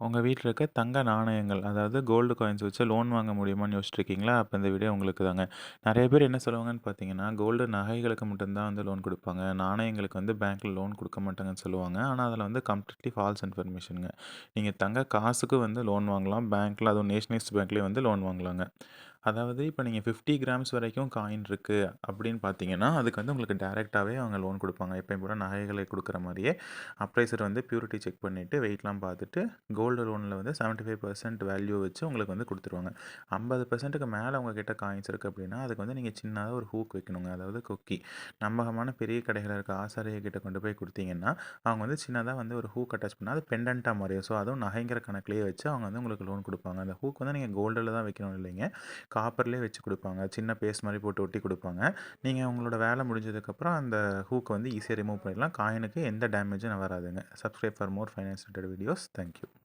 உங்க வீட்ல இருக்க தங்க நாணயங்கள், அதாவது கோல்டு காயின்ஸ் வச்சு லோன் வாங்க முடியுமான்னு யோசிச்சிருக்கீங்களா? அப்ப இந்த வீடியோ உங்களுக்கு தாங்க. நெறைய பேர் என்ன சொல்லுவாங்கன்னு பார்த்தீங்கன்னா, கோல்டு நகைகளுக்கு மட்டும் தான் வந்து லோன் குடுப்பாங்க. நாணயங்களுக்கு வந்து பேங்க்ல லோன் குடுக்க மாட்டாங்கன்னு சொல்லுவாங்க. ஆனா, அதில வந்து கம்ப்ளீட்லி ஃபால்ஸ் இன்ஃபர்மேஷன்ங்க. நீங்க தங்க காசுக்கு வந்து லோன் வாங்கலாம். பேங்க்ல அதுவும் நேஷனலைஸ்ட் பேங்க்லயே வந்து லோன் வாங்கலாங்க. அதாவது இப்ப நீங்க 50 கிராம்ஸ் வரைக்கும் காயின் இருக்கு அப்படின்னு பார்த்தீங்கன்னா, அதுக்கு வந்து உங்களுக்கு டைரக்ட்டாவே அவங்க லோன் குடுப்பாங்க. எப்பயும் போல நகைகளை குடுக்குற மாரியே, அப்ரைசர் வந்து பியூரிட்டி செக் பண்ணிட்டு, வெயிட்லாம் பார்த்துட்டு, கோல்டு லோன்ல வந்து 75% வேல்யூ வச்சு உங்களுக்கு வந்து குடுத்துருவாங்க. 50%க்கு மேல உங்ககிட்ட காயின்ஸ் இருக்கு அப்படின்னா, அதுக்கு வந்து நீங்க சின்னதா ஒரு ஹூக் வைக்கணுங்க. அதாவது கொக்கி. நம்பகமான பெரிய கடைகள்ல இருக்க ஆசாரிய கிட்ட கொண்டு போய் குடுத்தீங்கன்னா, அவங்க வந்து சின்னதா வந்து ஒரு ஹூக் அட்டாச் பண்ணா, அது பெண்டன்ட்டா மாறிடும். ஸோ, அதுவும் நகைங்கிற கணக்கிலேயே வச்சு அவங்க வந்து உங்களுக்கு லோன் குடுப்பாங்க. அந்த ஹூக் வந்து நீங்க கோல்டுல தான் வைக்கணும்னு இல்லைங்க. காப்பர்லேயே வச்சு குடுப்பாங்க. சின்ன பேஸ்ட் மாரி போட்டு ஒட்டி குடுப்பாங்க. நீங்க உங்களோட வேலை முடிஞ்சதுக்கப்புறம் அந்த ஹூக்க வந்து ஈஸியா ரிமூவ் பண்ணிடலாம். காயினுக்கு எந்த டேமேஜும் வராதுங்க. Subscribe for more finance related videos. Thank you.